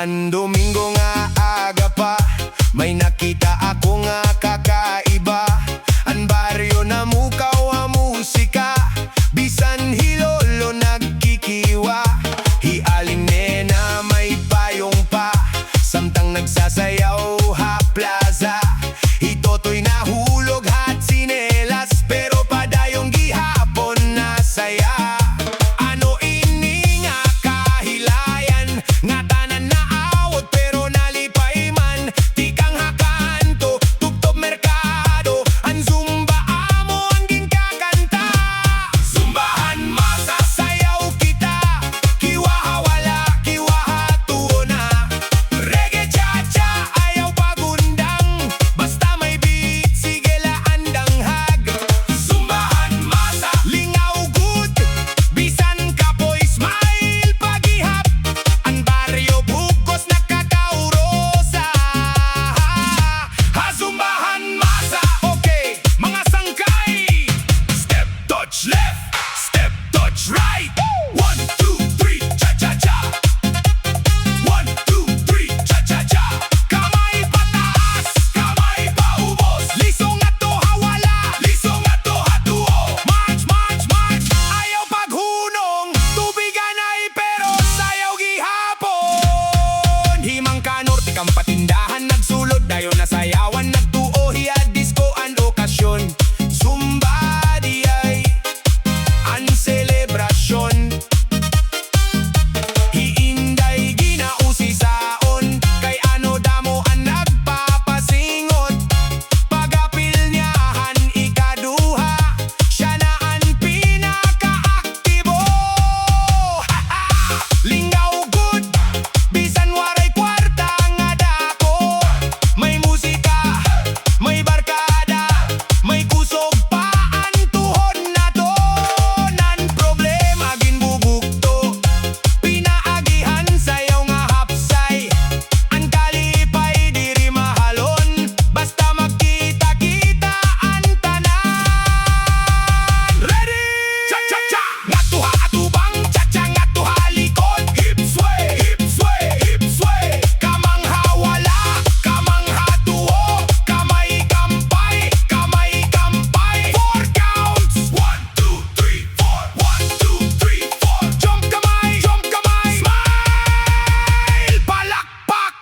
Han Domingo nga aga pa, may nakita ako nga kakaiba. Ang baryo na mukaw ang musika, bisan hilolo nagkikiwa. Hialing nena may payong pa, samtang nagsasayaw ha plaza. Itoto'y nahulog hat sinelas, pero padayong gihapon na saya. Ano ini nga kahilayan, nga tanan na awot pero nalipay man. Tikang hakanto, tugtog merkado, ang Zumba amo ang ginkakanta. Zumbahan masa, sayaw kita, kiwaha wala, kiwaha tuo na. Reggae CHACHA, ayaw pagundang, basta may beat, sige laan danghag. Zumbahan masa, lingaw good, bisan kapoy smile pagihap. Ang baryo bugos nakakaurosa. Ha Zumbahan masa, okay, mga sangkay. Step touch left, step touch right. 1, 2, 3, cha-cha-cha. 1, 2, 3, cha-cha-cha. Kamay pataas, kamay paubos. Lisong ato hawala, lisong ato hatuo. March, march, march, ayaw paghunong. Tubigan ay pero sayaw gihapon. Himang ka norte kang patindahan, nagsulod dayon na sayawan. Nagtuo hiya disco ang okasyon. Zumba di ay ang selebrasyon. Hiinday ginausisaon, kay ano damo ang nagpapasingot. Pagapil niyahan ikaduha, siya na ang pinakaaktibo. Lingaw good, bisan waray kwarta nga dako. May musika, may barkada, may kusog pa ang tuhod na to. Nan problema ginbubukto, pinaagihan sayaw nga hapsay. Ang kalipay diri mahalon, basta magkita-kita ang tanan. Ready? Cha-cha-cha! Ngatuha atubang, cha-cha ngatuha likod. Hip sway, hip sway, hip sway. Kamang hawala, kamang hatuo. Kamay kampay, kamay kampay. 4 counts. 1, 2, 3, 4. 1, 2, 3, 4. Jump kamay, smile. Palakpak.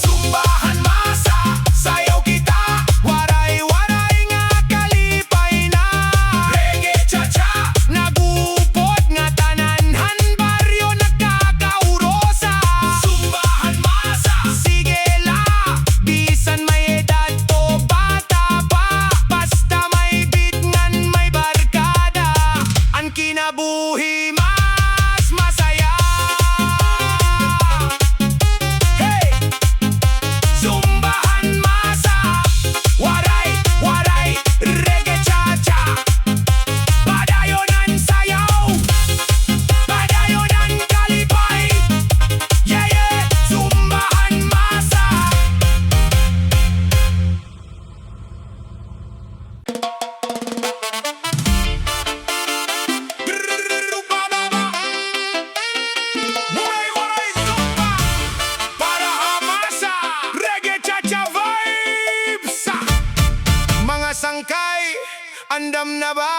Zumbahan masa, sayaw kita. Waray-waray nga kalipay na. Reggae CHACHA, nagupod nga tananhan. Baryo nagkakaurosa. Zumbahan masa, sige la, bisan may edad o bata pa. Basta may beat ngan may barkada, ang kinabuhi mas masaya. Hey! Zumbahan masa, waray-waray, reggae CHACHA. Padayon ang sayaw, padayon ang kalipay. Yeah, yeah, Zumbahan masa. Waray-waray Zumba, para hamasa, Reggae CHACHA vibes. Mga sangkay, andam na ba?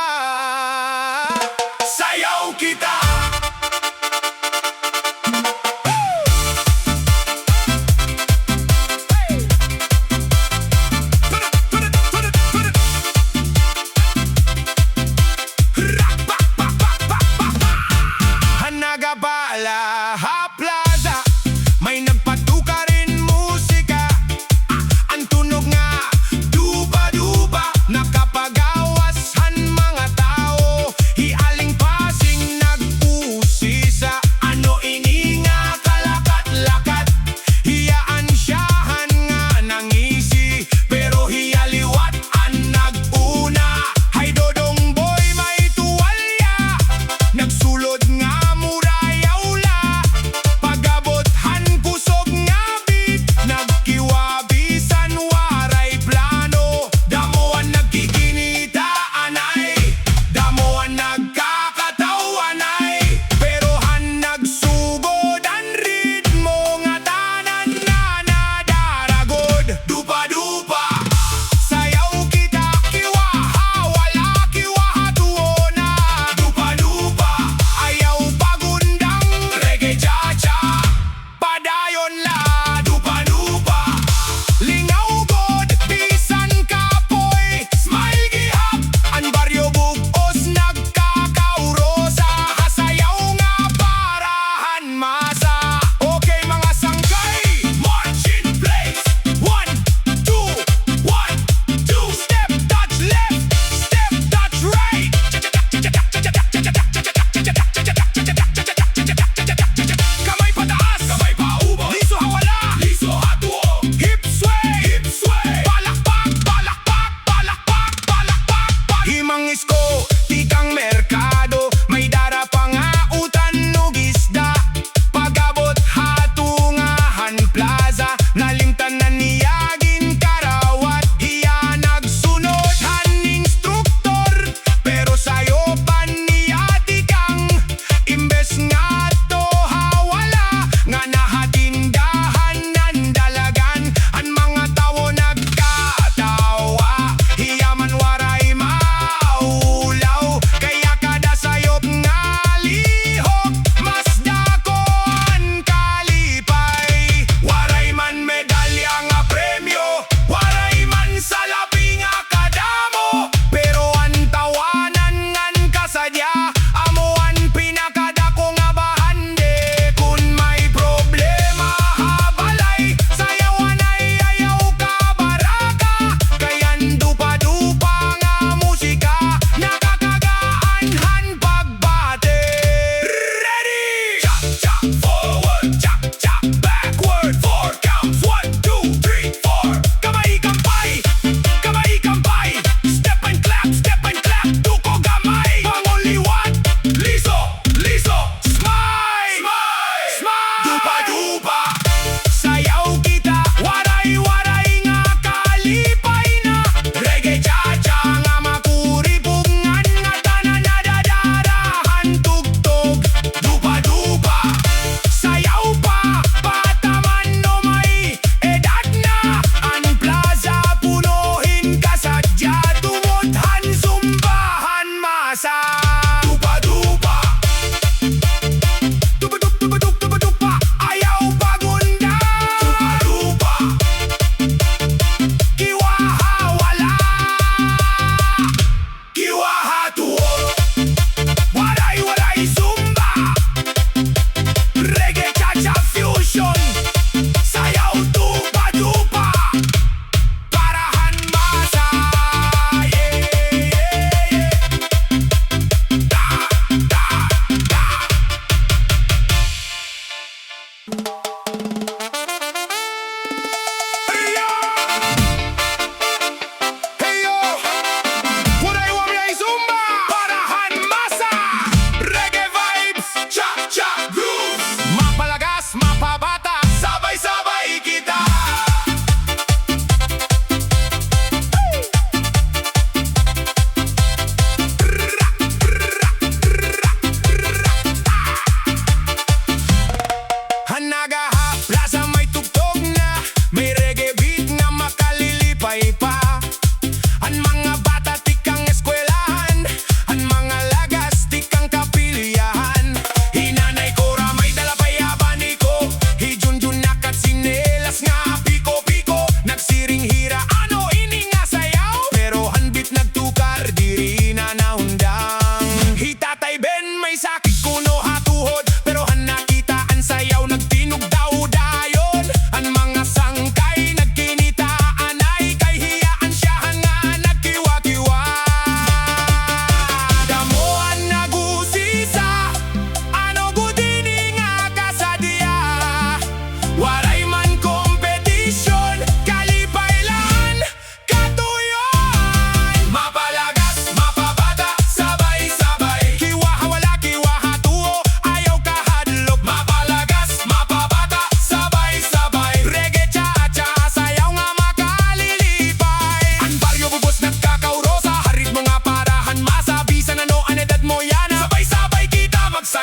Sayaw kita. Hanagabala ha plaza, may nagpatuka rin musika. Ang tunog nga duba-duba, nakapagawasan mga tao. Hialing pasing nag-usisa, ano ini nga kalakat-lakat. Hiyaan siyahan nga nangisi, pero hiyaliwat ang nag-una. Hay dodong boy may tuwalya, nagsulod nga murayaw la.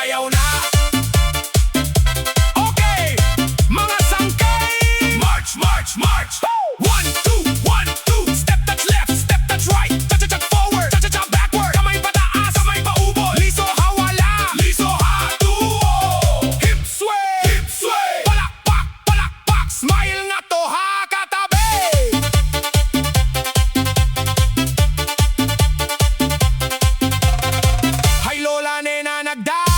sayaw na. Okay, mga sangkay, march, march, march. 1, 2, 1, 2. Step touch left, step touch right. Cha-cha-cha forward, cha-cha-cha backward. Kamay pataas, kamay paubos. Liso hawala, liso hatuo. Hip sway, palakpak, palakpak. Smile nga to ha, katabi. Hay lola nena nagdara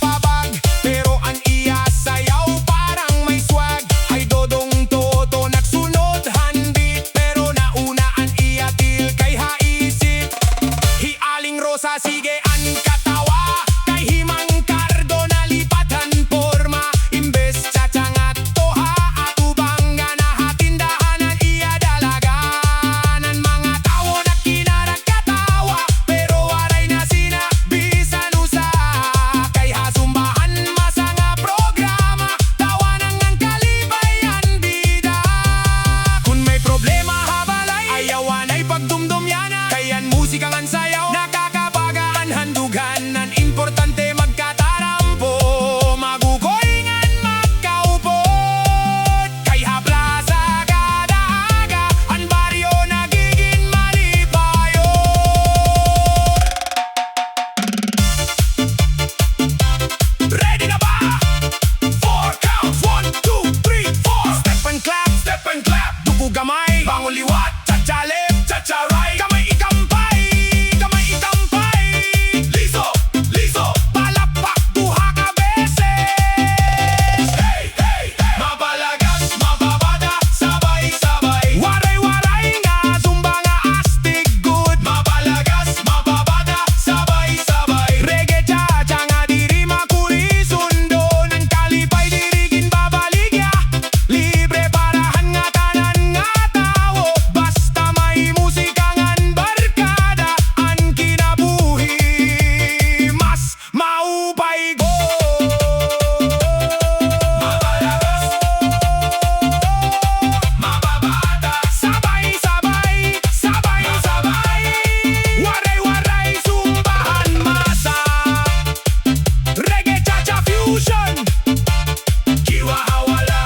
pabag, pero an iya sayaw parang may swag. Hay dodong toto nagsunod handit, pero nauna an iya til kay haisip. Hialing rosa sige an katawa, kay himang kardo nalipatan porma. Imbes chachangat toha atubang nga nahatindahan an iya dalaganan. Mga tao nagkinarak katawa, pero waray na sinabisan usa. Kay hasumbahan masa nga programa, tawanan ngang kalibayan bida. Kung may problema habalay, ayawan ay pagdumdum yana. Kayan musika ngan sayaw, nakakabagaan handugan. Nan importante magkatarampo, magukoy ngan magkaupot. Kay hapla sa kada aga, ang baryo nagiging malibayo. Ready na ba? 4 counts, 1, 2, 3, 4. Step and clap, dugo gamay, bangon liwat, cha-cha left, cha-cha right. Kamay ikampay, kamay ikampay. Liso, palakpak, duha ka beses. Hey, hey, hey. Mabalagas, mababada, sabay-sabay. Waray-waray nga, zumba nga astig good. Mabalagas, mababada, sabay-sabay. Reggae cha-cha nga diri makurisundo. Nang kalipay dirigin babaligya. Libre parahan nga tanan nga tao. Basta may musika ngan barkada. Ang kinabuhi mas maupay go. Mabalagas, mababata, sabay-sabay, sabay-sabay. Waray-waray, zumbahan masa. Reggae cha-cha fusion. Kiwa hawala,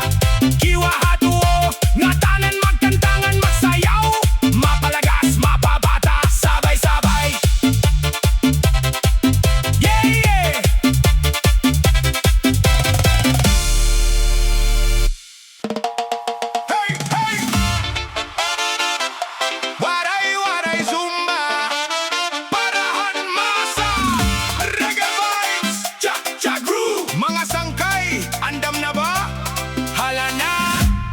kiwa hatuo. Nga tanan magkantangan magsayaw. Mapalagas, mapabata, sabay-sabay. Yeah, yeah. Hey, hey. Waray-waray zumba, parahan masa. Reggae vibes, cha-cha groove. Mga sangkay, andam na ba? Hala na,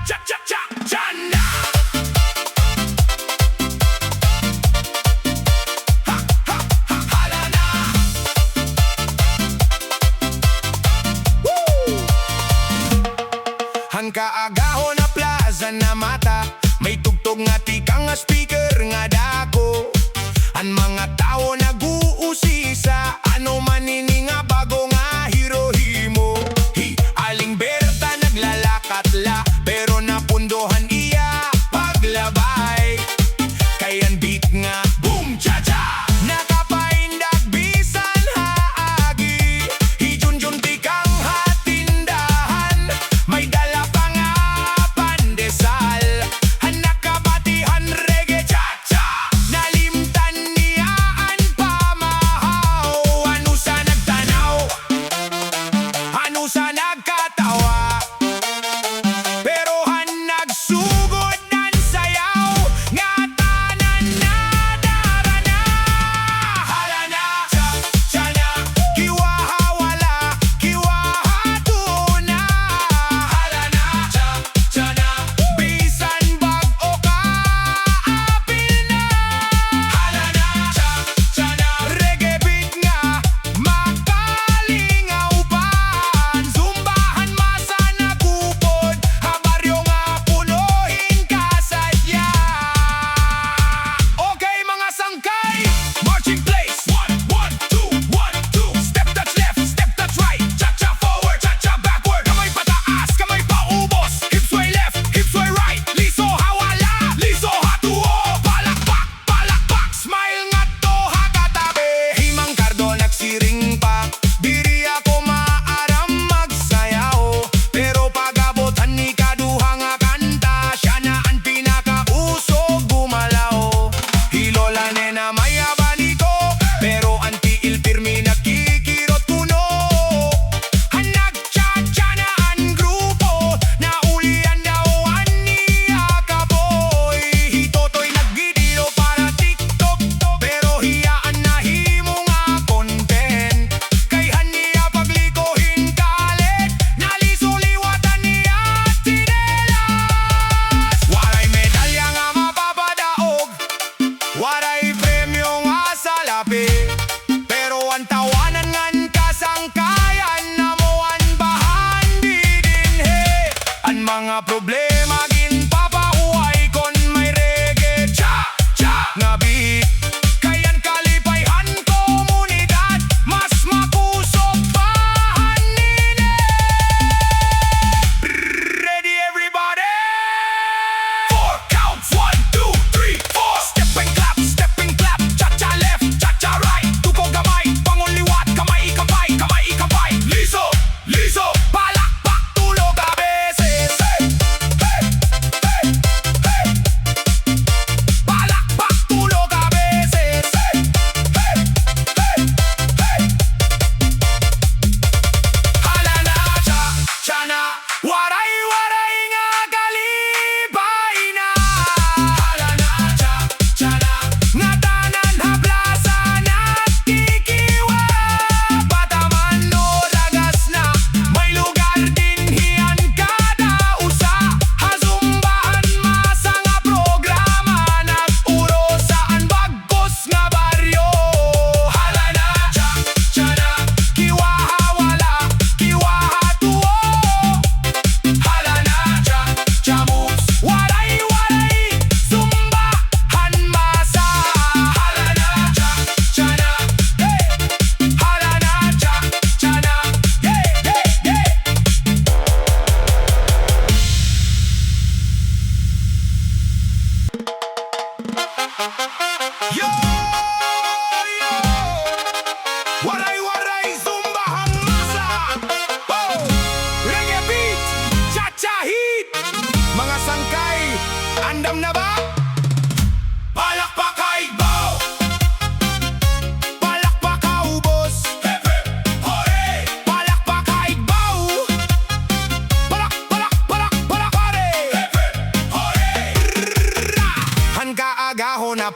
cha-cha-cha-cha na. Hala na. Woo! Han kaagahon na plaza na mata, may tugtog nga tikang nga speaker nga dako. Ang mga tao nag-uusisa, ano manini nga bago nga hirohimo. Aling Berta naglalakatla, pero napundohan iya paglabay. Kayan beat nga boom cha-cha, nakapaindag bisan haagi. Hijunjun tikang hatindahan, may dala pa nga pandesal. Nakabatihan reggae cha-cha, nalimtan niya ang pamahaw. Ano sa nag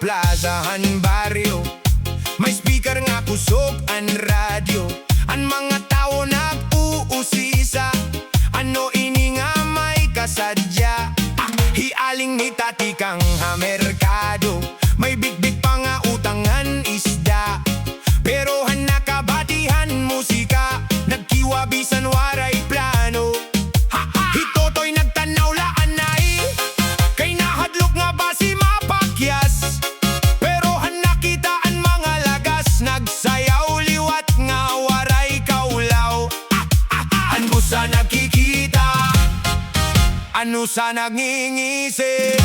plazahan baryo. May speaker nga kusog ang radyo. Ang mga tao nag-uusisa, ano ini nga may kasadya. Hialing ni tati kang merkado, may bigbig pa nga utangan isda. Pero nakabatihan musika, nagkiwabisan waray plano. Hitotoy nagtanaw laan nai, kay nahadlok nga ba si mapakyas. Pero nakita ang mga lagas, nagsayaw liwat nga waray kaulaw. Ano sa nakikita, ano sa nangingisi,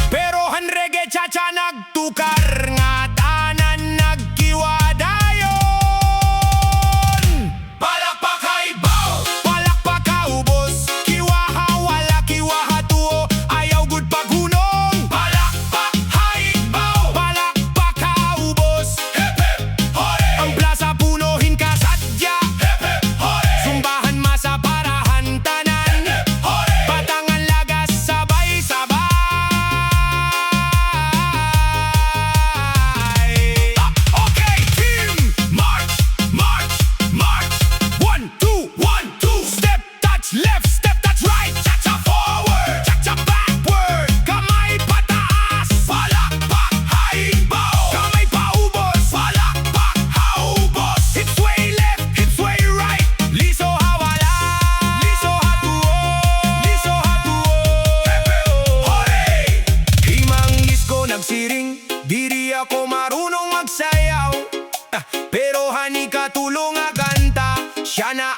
pero reggae chacha nagtukar nga tanan nagkiwadayon. Palakpak haibaw, palakpak kaubos, kiwaha wala kiwaha tuo, ayaw gud paghunong. Palakpak haibaw, palakpak kaubos, hip hip hooray. Ang plaza punuhin ka sadya, hip hip hooray. Zumbahan masa parahan tanan, hip hip hooray. Batangan lagas sabay-sabay. Okay, team, march, march, march. 1, 2, 1, 2. Step, touch left, step, touch right. Cha-cha forward, cha-cha backward. Kamay pataas, palakpak haibaw. Kamay paubos, palakpak haubos. Hip sway left, hip sway right. Liso hawala, liso hatuo, liso hatuo. Hip hip hooray. Himang isko nagsiring, diri ako marunong magsayaw. Pero hani katulong nga kanta, siya na